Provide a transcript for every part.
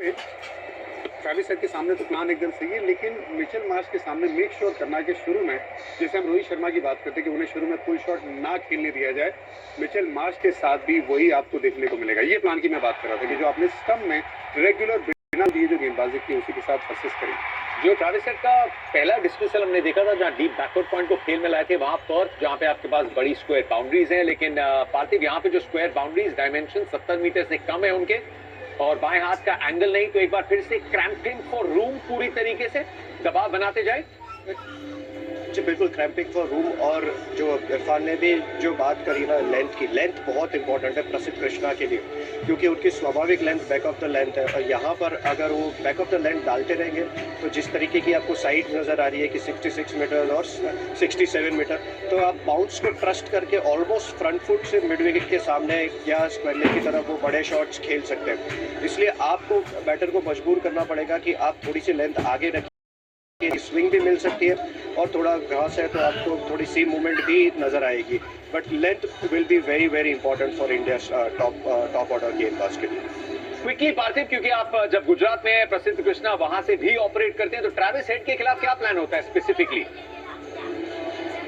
Travis head के सामने तो प्लान एकदम सही है, लेकिन मिचेल मार्श के सामने मेक श्योर करना है कि शुरू में, जैसे हम रोहित शर्मा की बात करते हैं कि उन्हें शुरू में पुल शॉट ना खेलने दिया जाए, मिचेल मार्श के साथ भी वही आपको देखने को मिलेगा। ये प्लान की मैं बात कर रहा था कि जो आपने स्टंप में रेगुलर बिना दिए जो गेंदबाजी की उसी के साथ परसिस्ट करी। जो ट्रैविस हेड का पहला डिस्मिसल हमने देखा था, जहां डीप बैकवर्ड पॉइंट को खेल में लाए थे, वहां पर जहां पे आपके पास बड़ी स्क्वायर बाउंड्रीज हैं, लेकिन पार्थिव यहाँ पे जो स्क्वायर बाउंड्रीज डायमेंशन 70 मीटर से कम है उनके, और बाएं हाथ का एंगल नहीं, तो एक बार फिर से क्रैम्पिंग फॉर रूम पूरी तरीके से दबाव बनाते जाए। जी बिल्कुल, क्रैम्पिंग फॉर रूम। और जो इरफान ने भी जो बात करी ना, लेंथ की, लेंथ बहुत इंपॉर्टेंट है प्रसिद्ध कृष्णा के लिए, क्योंकि उनकी स्वाभाविक length back of the length है। और यहाँ पर अगर वो बैक ऑफ द लेंथ डालते रहेंगे तो जिस तरीके की आपको साइड नज़र आ रही है कि 66 मीटर और 67 मीटर, तो आप बाउंस को ट्रस्ट करके ऑलमोस्ट फ्रंट फुट से मिड विकेट के सामने या स्क्वायर लेग की तरफ वो बड़े शॉट्स खेल सकते हैं। इसलिए आपको बैटर को मजबूर करना पड़ेगा कि आप थोड़ी सी लेंथ आगे रखें, स्विंग भी मिल सकती है, और थोड़ा घास है तो आपको थोड़ी सी मूवमेंट भी नजर आएगी। But length will be very very important for India top order गेंदबाज के लिए। क्विकली पार्थिव, क्योंकि आप जब गुजरात में प्रसिद्ध कृष्णा वहां से भी ऑपरेट करते हैं, तो ट्रैविस हेड के खिलाफ क्या प्लान होता है स्पेसिफिकली?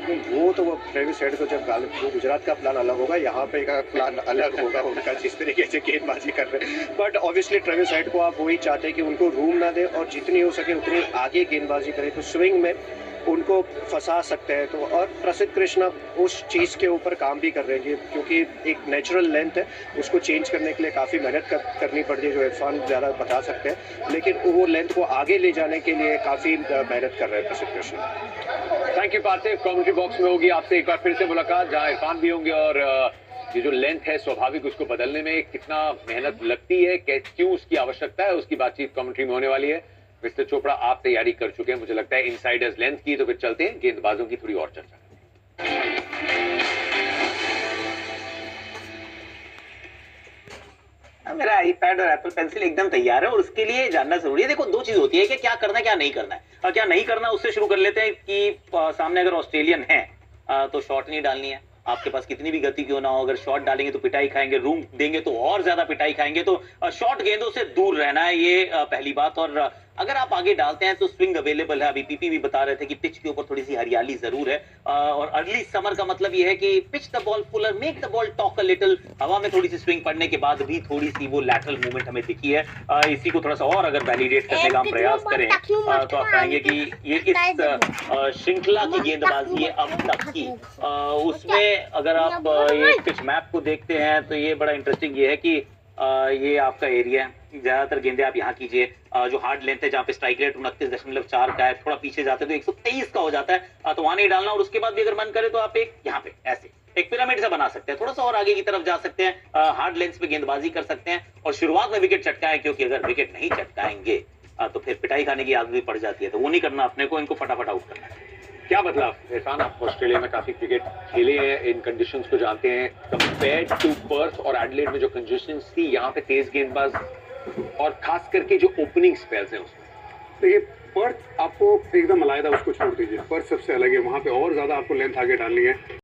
वो ट्रेविस हेड को जब वो गुजरात का प्लान अलग होगा, यहाँ पे का प्लान अलग होगा उनका, जिस तरीके से गेंदबाजी कर रहे हैं। बट ऑब्वियसली ट्रेविस हेड को आप वही चाहते हैं कि उनको रूम ना दे और जितनी हो सके उतनी आगे गेंदबाजी करे, तो स्विंग में उनको फंसा सकते हैं। तो और प्रसिद्ध कृष्णा उस चीज़ के ऊपर काम भी कर रहे हैं, क्योंकि एक नेचुरल लेंथ है, उसको चेंज करने के लिए काफ़ी मेहनत करनी पड़ती है, जो इरफान ज़्यादा बता सकते हैं, लेकिन वो लेंथ को आगे ले जाने के लिए काफ़ी मेहनत कर रहे हैं प्रसिद्ध Krishna. Thank you Parthiv. Commentary box में होगी आपसे एक बार फिर से मुलाकात, जहां इरफान भी होंगे, और ये जो लेंथ है स्वाभाविक, उसको बदलने में कितना मेहनत लगती है, क्यों उसकी आवश्यकता है, उसकी बातचीत कमेंट्री में होने वाली है। मिस्टर चोपड़ा, आप तैयारी कर चुके हैं, मुझे लगता है इनसाइडर्स लेंथ की, तो फिर चलते हैं गेंदबाजों की थोड़ी और चर्चा। मेरा आईपैड और एप्पल पेंसिल एकदम तैयार है, और उसके लिए जानना जरूरी है। देखो, दो चीज होती है कि क्या करना है क्या नहीं करना है। और क्या नहीं करना उससे शुरू कर लेते हैं कि सामने अगर ऑस्ट्रेलियन है तो शॉट नहीं डालनी है। आपके पास कितनी भी गति क्यों ना हो, अगर शॉट डालेंगे तो पिटाई खाएंगे, रूम देंगे तो और ज्यादा पिटाई खाएंगे। तो शॉट गेंदों से दूर रहना है, ये पहली बात। और अगर आप आगे डालते हैं तो स्विंग अवेलेबल है। अभी पीपी भी बता रहे थे कि पिच के ऊपर थोड़ी सी हरियाली जरूर है, और अर्ली समर का मतलब ये है कि pitch the ball Fuller, make the ball talk a little. हवा में थोड़ी सी स्विंग पड़ने के बाद भी थोड़ी सी वो लैटरल मूवमेंट हमें दिखी है। इसी को थोड़ा सा और अगर वैलिडेट करने का प्रयास करें तो आप पाएंगे कि ये इस श्रृंखला की गेंदबाजी है अब तक की, उसमें अगर आप ये पिच मैप को देखते हैं तो ये बड़ा इंटरेस्टिंग ये है कि ये आपका एरिया है, ज्यादातर गेंदे आप यहाँ कीजिए। जो हार्ड लेंथ है, जहाँ पे स्ट्राइक रेट 29.4 का है, थोड़ा पीछे जाते हैं तो 123 का हो जाता है, तो वहां नहीं डालना। और उसके बाद भी अगर मन करे तो आप एक यहाँ पे ऐसे एक पिरामिड सा बना सकते हैं, थोड़ा सा और आगे की तरफ जा सकते हैं, हार्ड लेंथ पे गेंदबाजी कर सकते हैं, और शुरुआत में विकेट चटकाएं, क्योंकि अगर विकेट नहीं चटकाएंगे तो फिर पिटाई खाने की आदत भी पड़ जाती है। तो वो नहीं करना अपने को, इनको फटाफट आउट करना है। क्या बदलाव इरफान, आप ऑस्ट्रेलिया में काफी क्रिकेट खेले हैं, इन कंडीशंस को जानते हैं, कंपेयर्ड टू पर्थ और एडिलेड में जो कंडीशंस थी, यहाँ पे तेज गेंदबाज और खास करके जो ओपनिंग स्पेल्स हैं उसमें? देखिए, पर्थ आपको एकदम मलायदा, उसको छोड़ दीजिए, पर्थ सबसे अलग है, वहाँ पे और ज्यादा आपको लेंथ आगे डालनी है।